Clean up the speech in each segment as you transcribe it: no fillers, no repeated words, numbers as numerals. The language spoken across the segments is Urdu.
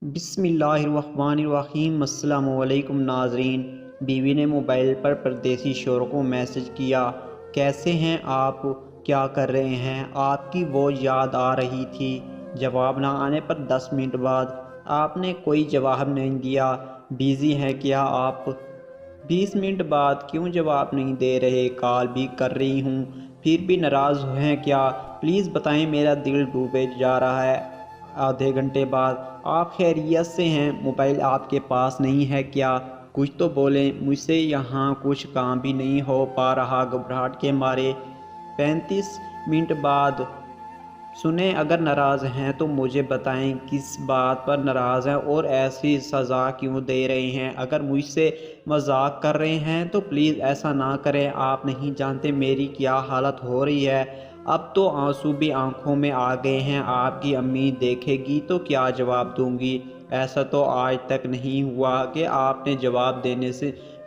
بسم اللہ الرحمن الرحیم۔ السلام علیکم ناظرین۔ بیوی نے موبائل پر پردیسی شوہر کو میسج کیا، کیسے ہیں آپ، کیا کر رہے ہیں، آپ کی وہ یاد آ رہی تھی۔ جواب نہ آنے پر 10 منٹ بعد آپ نے کوئی جواب نہیں دیا، بیزی ہیں کیا آپ؟ 20 منٹ بعد کیوں جواب نہیں دے رہے، کال بھی کر رہی ہوں، پھر بھی ناراض ہیں کیا؟ پلیز بتائیں، میرا دل ڈوبے جا رہا ہے۔ آدھے گھنٹے بعد آپ خیریت سے ہیں، موبائل آپ کے پاس نہیں ہے کیا؟ کچھ تو بولیں، مجھ سے یہاں کچھ کام بھی نہیں ہو پا رہا گھبراہٹ کے مارے۔ 35 منٹ بعد سنیں، اگر ناراض ہیں تو مجھے بتائیں کس بات پر ناراض ہیں اور ایسی سزا کیوں دے رہے ہیں۔ اگر مجھ سے مذاق کر رہے ہیں تو پلیز ایسا نہ کریں، آپ نہیں جانتے میری کیا حالت ہو رہی ہے۔ اب تو آنسو بھی آنکھوں میں آ گئے ہیں، آپ کی امی دیکھے گی تو کیا جواب دوں گی؟ ایسا تو آج تک نہیں ہوا کہ آپ نے جواب دینے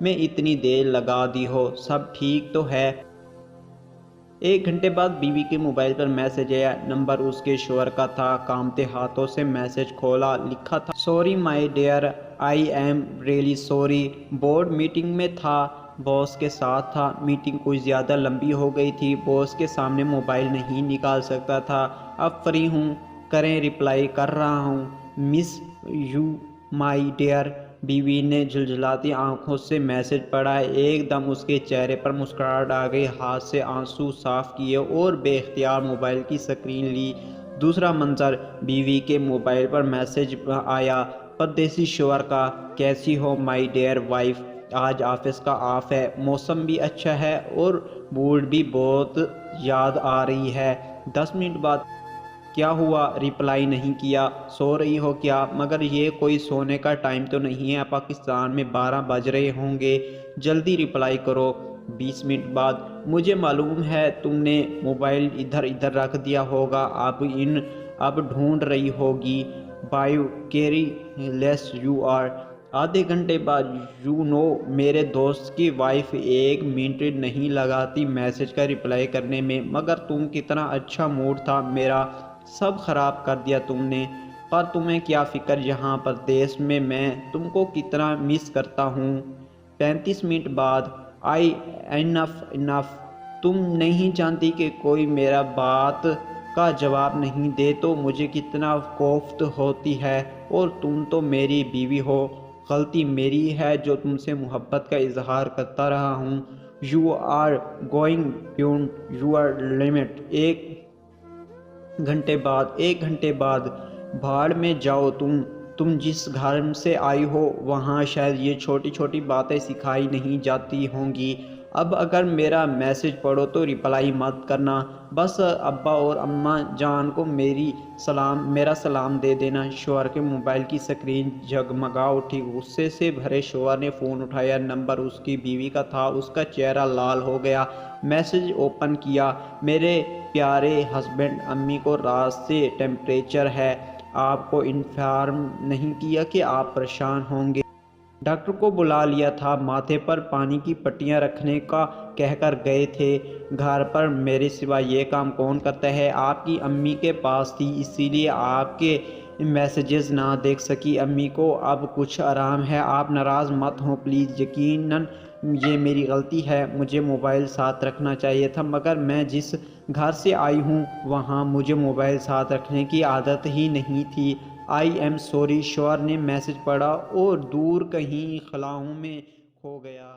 میں اتنی دیر لگا دی ہو، سب ٹھیک تو ہے؟ 1 گھنٹے بعد بیوی کے موبائل پر میسج آیا، نمبر اس کے شوہر کا تھا۔ کانپتے ہاتھوں سے میسج کھولا، لکھا تھا، sorry my dear, I am really sorry, board meeting میں تھا، باس کے ساتھ تھا، میٹنگ کچھ زیادہ لمبی ہو گئی تھی، باس کے سامنے موبائل نہیں نکال سکتا تھا، اب فری ہوں، کریں رپلائی کر رہا ہوں، مس یو مائی ڈیئر۔ بیوی نے جھلجھلاتی آنکھوں سے میسج پڑھا، ایک دم اس کے چہرے پر مسکراہٹ آ گئی، ہاتھ سے آنسو صاف کیے اور بے اختیار موبائل کی اسکرین لی۔ دوسرا منظر، بیوی کے موبائل پر میسج آیا پردیسی شوہر کا، کیسی ہو مائی ڈیئر وائف، آج آفس کا آف ہے، موسم بھی اچھا ہے اور موڈ بھی بہت یاد آ رہی ہے۔ 10 منٹ بعد کیا ہوا، رپلائی نہیں کیا، سو رہی ہو کیا؟ مگر یہ کوئی سونے کا ٹائم تو نہیں ہے، پاکستان میں 12 بج رہے ہوں گے، جلدی رپلائی کرو۔ 20 منٹ بعد مجھے معلوم ہے تم نے موبائل ادھر ادھر رکھ دیا ہوگا، اب ڈھونڈ رہی ہوگی، bio carry less you are. آدھے گھنٹے بعد یو نو میرے دوست کی وائف 1 منٹ نہیں لگاتی میسج کا رپلائی کرنے میں، مگر تم کتنا اچھا موڈ تھا میرا، سب خراب کر دیا تم نے۔ پر تمہیں کیا فکر یہاں پردیس میں تم کو کتنا مس کرتا ہوں۔ 35 منٹ بعد آئی انف، تم نہیں جانتی کہ کوئی میرا بات کا جواب نہیں دے تو مجھے کتنا کوفت ہوتی ہے، اور تم تو میری بیوی ہو، غلطی میری ہے جو تم سے محبت کا اظہار کرتا رہا ہوں۔ You are going beyond your limit. 1 گھنٹے بعد بھاڑ میں جاؤ، تم جس گھر سے آئی ہو وہاں شاید یہ چھوٹی چھوٹی باتیں سکھائی نہیں جاتی ہوں گی۔ اب اگر میرا میسج پڑھو تو رپلائی مت کرنا، بس ابا اور اماں جان کو میرا سلام دے دینا۔ شوہر کے موبائل کی اسکرین جگمگا اٹھی، غصے سے بھرے شوہر نے فون اٹھایا، نمبر اس کی بیوی کا تھا، اس کا چہرہ لال ہو گیا۔ میسج اوپن کیا، میرے پیارے ہسبینڈ، امی کو رات سے ٹیمپریچر ہے، آپ کو انفارم نہیں کیا کہ آپ پریشان ہوں گے، ڈاکٹر کو بلا لیا تھا، ماتھے پر پانی کی پٹیاں رکھنے کا کہہ کر گئے تھے، گھر پر میرے سوا یہ کام کون کرتا ہے؟ آپ کی امی کے پاس تھی اسی لیے آپ کے میسیجز نہ دیکھ سکی، امی کو اب کچھ آرام ہے، آپ ناراض مت ہوں پلیز، یقیناً یہ میری غلطی ہے، مجھے موبائل ساتھ رکھنا چاہیے تھا، مگر میں جس گھر سے آئی ہوں وہاں مجھے موبائل ساتھ رکھنے کی عادت ہی نہیں تھی، آئی ایم سوری۔ شوہر نے میسج پڑھا اور دور کہیں خلاؤں میں کھو گیا۔